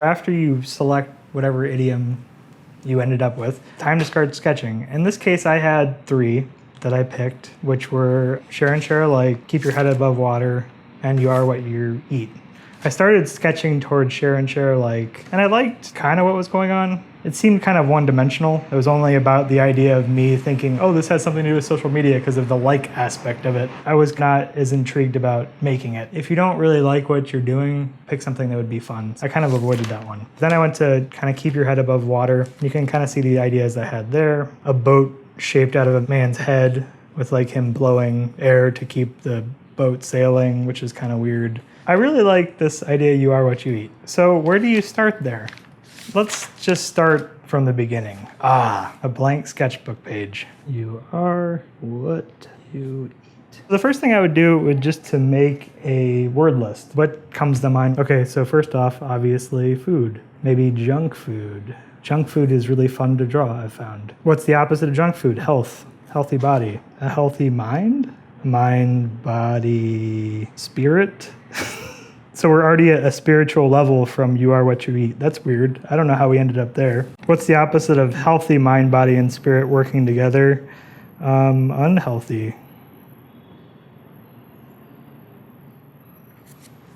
After you select whatever idiom you ended up with, time to start sketching. In this case, I had 3 that I picked, which were share and share alike, keep your head above water, and you are what you eat. I started sketching towards share and share alike, and I liked kind of what was going on. It seemed kind of one-dimensional. It was only about the idea of me thinking, oh, this has something to do with social media because of the like aspect of it. I was not as intrigued about making it. If you don't really like what you're doing, pick something that would be fun. I kind of avoided that one. Then I went to kind of keep your head above water. You can kind of see the ideas I had there. A boat shaped out of a man's head with like him blowing air to keep the boat sailing, which is kind of weird. I really like this idea, you are what you eat. So where do you start there? Let's just start from the beginning. A blank sketchbook page. You are what you eat. The first thing I would do would just to make a word list. What comes to mind? Okay, so first off, obviously food. Maybe junk food. Junk food is really fun to draw, I've found. What's the opposite of junk food? Health. Healthy body. A healthy mind? Mind, body, spirit. So we're already at a spiritual level from you are what you eat. That's weird. I don't know how we ended up there. What's the opposite of healthy mind, body, and spirit working together? Unhealthy.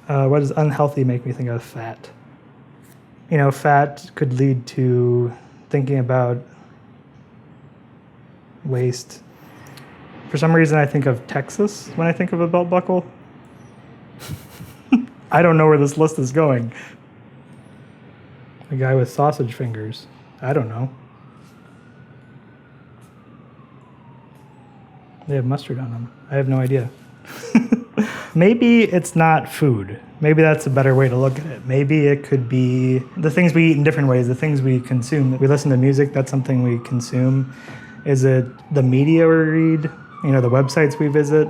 What does unhealthy make me think of? Fat. You know, fat could lead to thinking about waste. For some reason, I think of Texas when I think of a belt buckle. I don't know where this list is going. A guy with sausage fingers. I don't know. They have mustard on them. I have no idea. Maybe it's not food. Maybe that's a better way to look at it. Maybe it could be the things we eat in different ways, the things we consume. We listen to music, that's something we consume. Is it the media we read? You know, the websites we visit?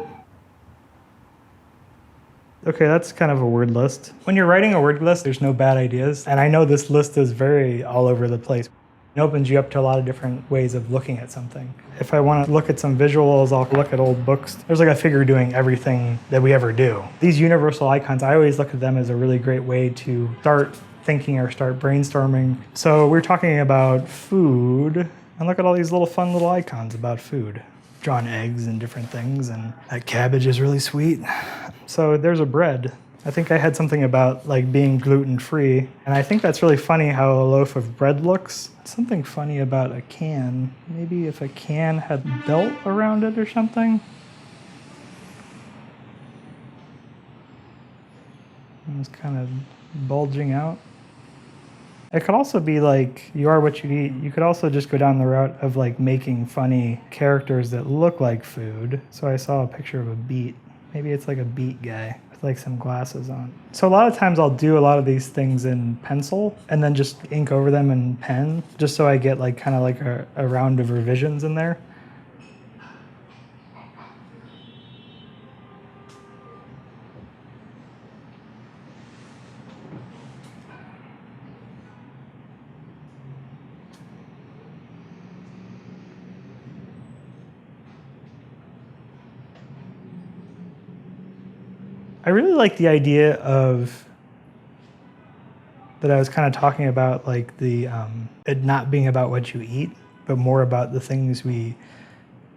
Okay, that's kind of a word list. When you're writing a word list, there's no bad ideas. And I know this list is very all over the place. It opens you up to a lot of different ways of looking at something. If I want to look at some visuals, I'll look at old books. There's like a figure doing everything that we ever do. These universal icons, I always look at them as a really great way to start thinking or start brainstorming. So we're talking about food, and look at all these little fun little icons about food. Drawn eggs and different things, and that cabbage is really sweet. So there's a bread. I think I had something about like being gluten-free, and I think that's really funny how a loaf of bread looks. Something funny about a can. Maybe if a can had belt around it or something. It was kind of bulging out. It could also be like, you are what you eat. You could also just go down the route of like making funny characters that look like food. So I saw a picture of a beet. Maybe it's like a beet guy with like some glasses on. So a lot of times I'll do a lot of these things in pencil and then just ink over them in pen, just so I get like kind of like a round of revisions in there. I really like the idea of that I was kind of talking about, like the it not being about what you eat, but more about the things we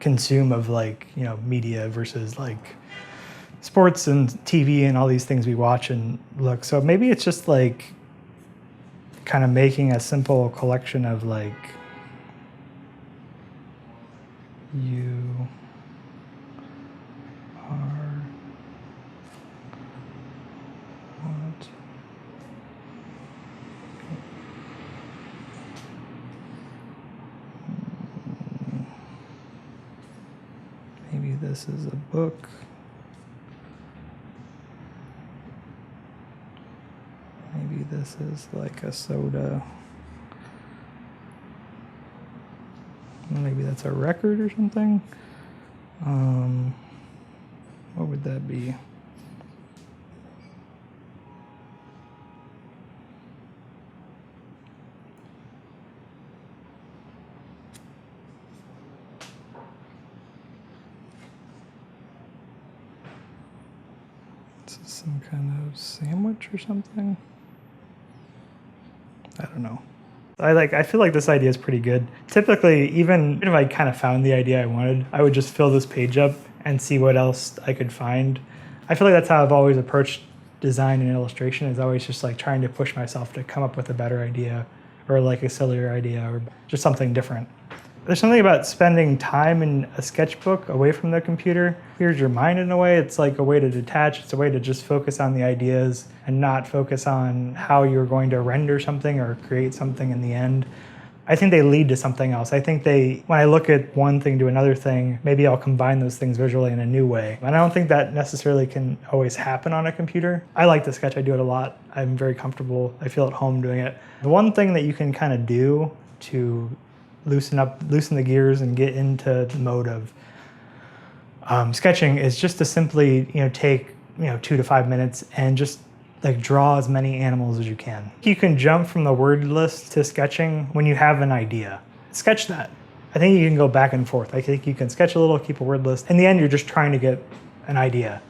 consume of like, you know, media versus like sports and TV and all these things we watch and look. So maybe it's just like kind of making a simple collection of like you are what maybe this is a book. Maybe this is like a soda. Maybe that's a record or something. What would that be? This is some kind of sandwich or something. I don't know. I feel like this idea is pretty good. Typically, even if I kind of found the idea I wanted, I would just fill this page up and see what else I could find. I feel like that's how I've always approached design and illustration, is always just like trying to push myself to come up with a better idea, or like a sillier idea, or just something different. There's something about spending time in a sketchbook away from the computer. Clears your mind in a way. It's like a way to detach. It's a way to just focus on the ideas and not focus on how you're going to render something or create something in the end. I think they lead to something else. I think when I look at one thing to another thing, maybe I'll combine those things visually in a new way. And I don't think that necessarily can always happen on a computer. I like to sketch. I do it a lot. I'm very comfortable. I feel at home doing it. The one thing that you can kind of do to loosen the gears and get into the mode of sketching is just to simply take 2 to 5 minutes and just like draw as many animals as you can. You can jump from the word list to sketching when you have an idea. Sketch that. I think you can go back and forth. I think you can sketch a little, keep a word list. In the end, you're just trying to get an idea.